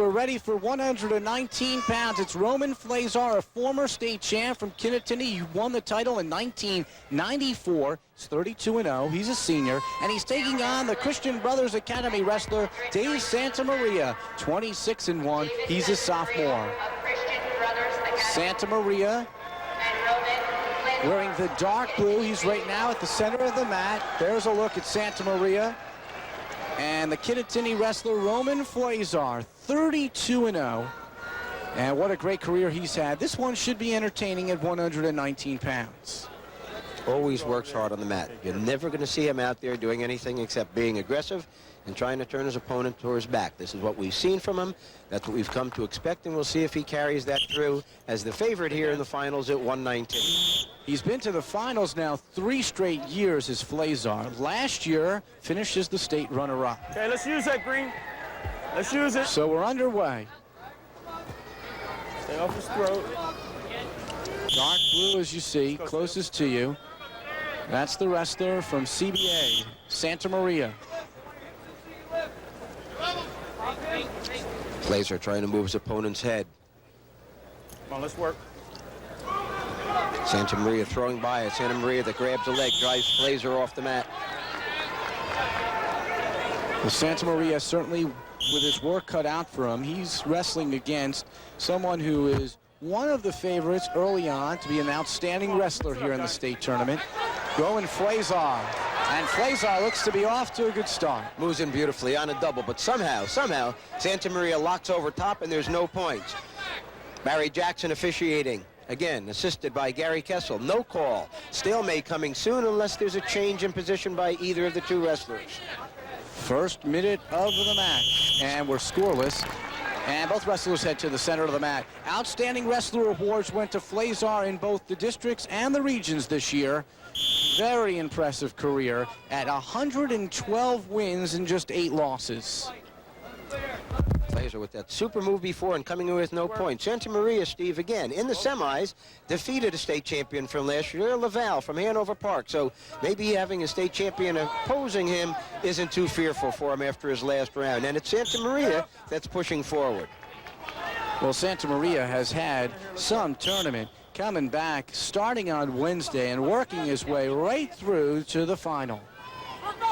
wrestler ready for 119 pounds. It's Roman Flazar, a former state champ from Kittatinny. He won the title in 1994. He's 32-0. He's a senior, and he's taking on the Christian Brothers Academy wrestler Dave Santamaria, 26-1. He's a sophomore. Santamaria wearing the dark blue. He's right now at the center of the mat. There's a look at Santamaria. And the Kittatinny wrestler Roman Flazar, 32-0. And what a great career he's had. This one should be entertaining at 119 pounds. Always works hard on the mat. You're never going to see him out there doing anything except being aggressive and trying to turn his opponent towards back. This is what we've seen from him. That's what we've come to expect, and we'll see if he carries that through as the favorite here in the finals at 119. He's been to the finals now 3 straight years as Flazar. Last year, finishes the state runner-up. Okay, let's use that, Green. Let's use it. So we're underway. Stay off his throat. Dark blue, as you see, closest to you. That's the wrestler from CBA, Santamaria. Flazar trying to move his opponent's head. Come on, let's work. Santamaria throwing by it. Santamaria that grabs the leg, drives Flazar off the mat. Well, Santamaria certainly, with his work cut out for him, he's wrestling against someone who is one of the favorites early on to be an outstanding wrestler here in the state tournament, Roman Flazar. And Flazar looks to be off to a good start. Moves in beautifully on a double, but somehow, Santamaria locks over top and there's no points. Barry Jackson officiating. Again, assisted by Gary Kessel. No call. Stalemate coming soon unless there's a change in position by either of the two wrestlers. First minute of the match, and we're scoreless. And both wrestlers head to the center of the mat. Outstanding Wrestler Awards went to Flazar in both the districts and the regions this year. Very impressive career at 112 wins and just 8 losses. Flazar with that super move before and coming in with no points. Santamaria, Steve, again, in the semis, defeated a state champion from last year, Laval from Hanover Park. So maybe having a state champion opposing him isn't too fearful for him after his last round. And it's Santamaria that's pushing forward. Well, Santamaria has had some tournament coming back starting on Wednesday and working his way right through to the final.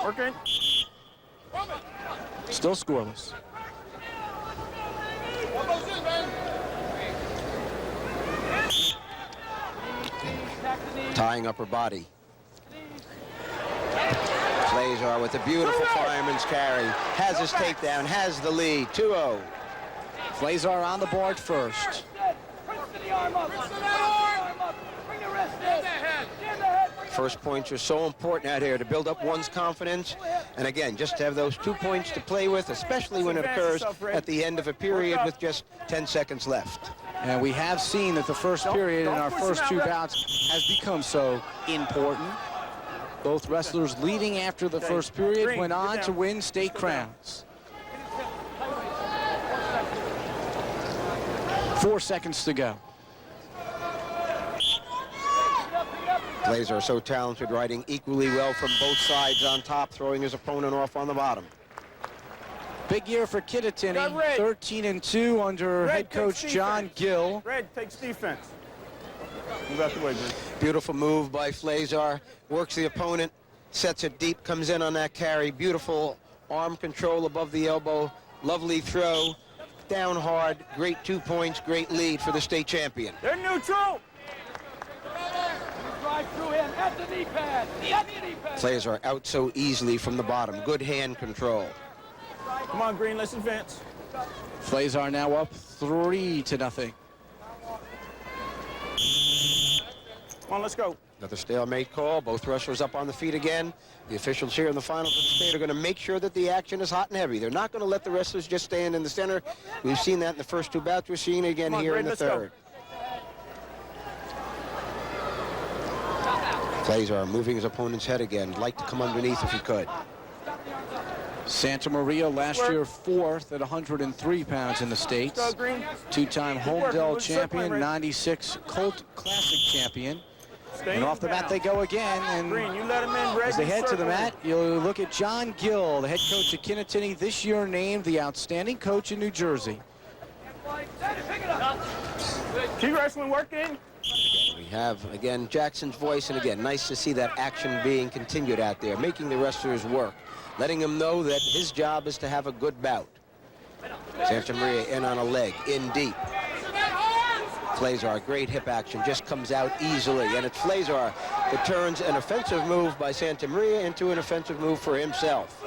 Working. Still scoreless. Tying upper body. Flazar with a beautiful fireman's carry. Has his takedown, has the lead, 2-0. Flazar on the board first. First points are so important out here to build up one's confidence. And again, just to have those 2 points to play with, especially when it occurs at the end of a period with just 10 seconds left. And we have seen that the first period in our first 2 bouts has become so important. Both wrestlers leading after the first period went on to win state crowns. 4 seconds to go. Flazar so talented, riding equally well from both sides on top, throwing his opponent off on the bottom. Big year for Kittatinny, 13-2 under head coach John Gill. Red takes defense. Move out the way, Bruce. Beautiful move by Flazar, works the opponent, sets it deep, comes in on that carry. Beautiful arm control above the elbow, lovely throw, down hard, great 2 points, great lead for the state champion. They're neutral. Drive through him at the knee pad. At the knee pad. Flazar out so easily from the bottom, good hand control. Come on, Green, let's advance. Flazar now up 3-0. Come on, let's go. Another stalemate call, both wrestlers up on the feet again. The officials here in the finals of the state are going to make sure that the action is hot and heavy. They're not going to let the wrestlers just stand in the center. We've seen that in the first 2 bouts. We're seeing it again here in the third. Flazar moving his opponent's head again. Like to come underneath if he could. Santamaria last year 4th at 103 pounds in the States. 2-time Homedale champion, 96 Colt Classic champion. And off the mat they go again. And as they head to the mat, you'll look at John Gill, the head coach of Kittatinny, this year named the outstanding coach in New Jersey. Keep wrestling working. We have, again, Jackson's voice, and again, nice to see that action being continued out there, making the wrestlers work, letting them know that his job is to have a good bout. Santa Maria in on a leg, in deep. Flazar, great hip action, just comes out easily, and it's Flazar that turns an offensive move by Santa Maria into an offensive move for himself.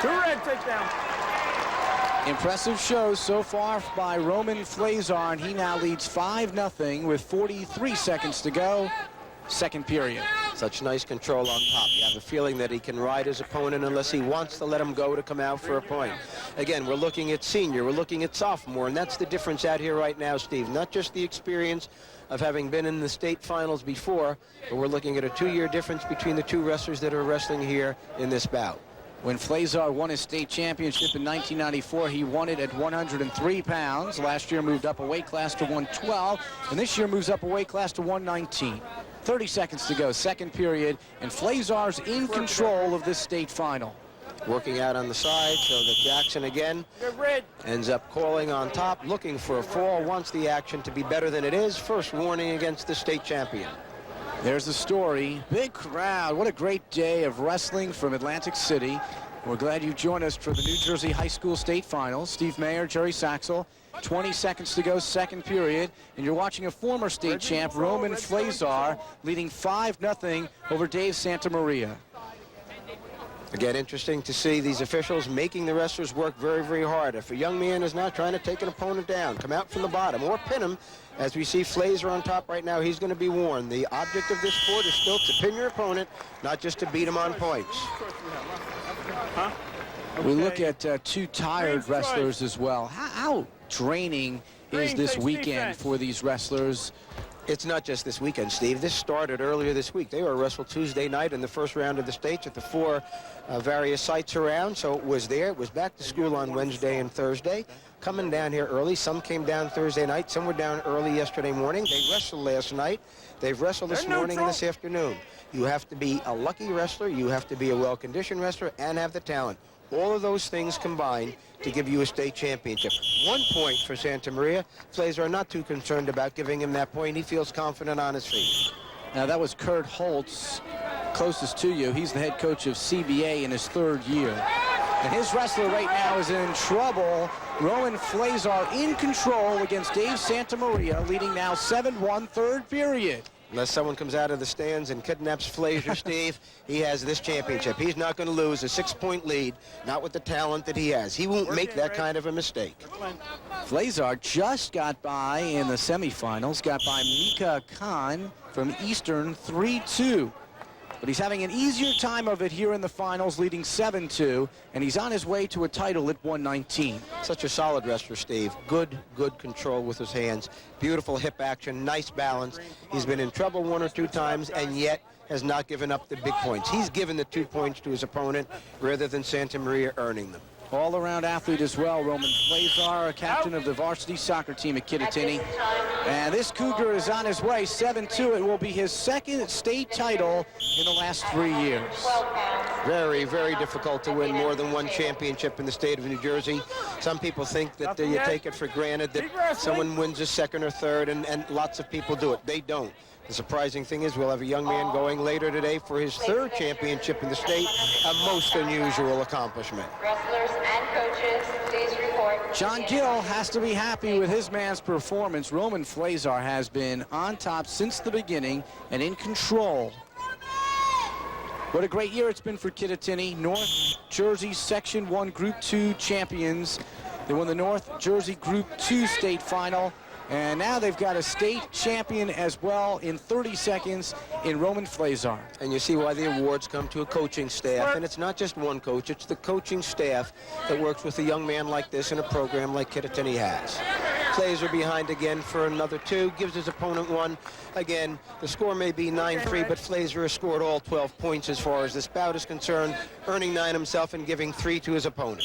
2 red takedown. Impressive show so far by Roman Flazar, and he now leads 5-0 with 43 seconds to go. Second period. Such nice control on top. You have a feeling that he can ride his opponent unless he wants to let him go to come out for a point. Again, we're looking at senior, we're looking at sophomore, and that's the difference out here right now, Steve. Not just the experience of having been in the state finals before, but we're looking at a 2-year difference between the two wrestlers that are wrestling here in this bout. When Flazar won his state championship in 1994, he won it at 103 pounds. Last year moved up a weight class to 112, and this year moves up a weight class to 119. 30 seconds to go, second period, and Flazar's in control of this state final. Working out on the side so that Jackson again ends up calling on top, looking for a fall, wants the action to be better than it is. First warning against the state champion. There's the story. Big crowd. What a great day of wrestling from Atlantic City. We're glad you joined us for the New Jersey High School State Finals. Steve Mayer, Jerry Saxel. 20 seconds to go, second period. And you're watching a former state champ, Roman Flazar, leading 5-0 over Dave Santa Maria. Again, interesting to see these officials making the wrestlers work very, very hard. If a young man is now trying to take an opponent down, come out from the bottom or pin him, as we see Flazar on top right now, he's going to be warned. The object of this sport is still to pin your opponent, not just to beat him on points. Huh? We look at two tired wrestlers as well. How draining is this weekend for these wrestlers? It's not just this weekend, Steve. This started earlier this week. They were wrestled Tuesday night in the first round of the states at the 4 various sites around. So it was there. It was back to school on Wednesday and Thursday. Coming down here early. Some came down Thursday night. Some were down early yesterday morning. They wrestled last night. They've wrestled this morning and this afternoon. You have to be a lucky wrestler. You have to be a well-conditioned wrestler and have the talent. All of those things combined to give you a state championship. 1 point for Santa Maria. Flazar not too concerned about giving him that point. He feels confident on his feet. Now that was Kurt Holtz, closest to you. He's the head coach of CBA in his 3rd year. And his wrestler right now is in trouble. Roman Flazar in control against Dave Santa Maria, leading now 7-1, third period. Unless someone comes out of the stands and kidnaps Flazar, Steve, he has this championship. He's not going to lose a 6-point lead, not with the talent that he has. He won't make that kind of a mistake. Flazar just got by in the semifinals, got by Mika Khan from Eastern 3-2. But he's having an easier time of it here in the finals, leading 7-2, and he's on his way to a title at 119. Such a solid wrestler, Steve. Good control with his hands. Beautiful hip action, nice balance. He's been in trouble 1 or 2 times, and yet has not given up the big points. He's given the 2 points to his opponent rather than Santa Maria earning them. All-around athlete as well, Roman Flazar, a captain of the varsity soccer team at Kittatinny. And this Cougar is on his way, 7-2. It will be his 2nd state title in the last 3 years. Very, very difficult to win more than 1 championship in the state of New Jersey. Some people think that you take it for granted that someone wins a 2nd or 3rd, and lots of people do it. They don't. The surprising thing is we'll have a young man going later today for his 3rd championship in the state, a most unusual accomplishment. Wrestlers and coaches, please report. John Gill has to be happy with his man's performance. Roman Flazar has been on top since the beginning and in control. What a great year it's been for Kittatinny. North Jersey Section 1 Group 2 champions. They won the North Jersey Group 2 state final. And now they've got a state champion as well in 30 seconds in Roman Flazar. And you see why the awards come to a coaching staff. And it's not just one coach, it's the coaching staff that works with a young man like this in a program like Kittatinny has. Flazar behind again for another 2, gives his opponent 1. Again, the score may be 9-3, but Flazar has scored all 12 points as far as this bout is concerned, earning 9 himself and giving 3 to his opponent.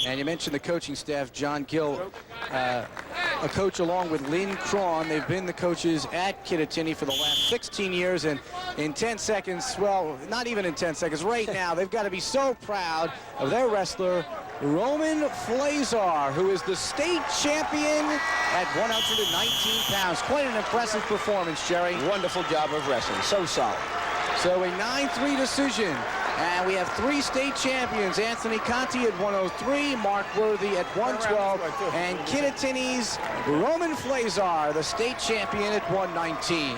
And you mentioned the coaching staff, John Gill, a coach along with Lynn Cron. They've been the coaches at Kittatinny for the last 16 years, and in 10 seconds, well, not even in 10 seconds, right now, they've got to be so proud of their wrestler, Roman Flazar, who is the state champion at 119 pounds. Quite an impressive performance, Jerry. Wonderful job of wrestling. So solid. So a 9-3 decision. And we have 3 state champions. Anthony Conti at 103, Mark Worthy at 112, and Kittatinny's Roman Flazar, the state champion at 119.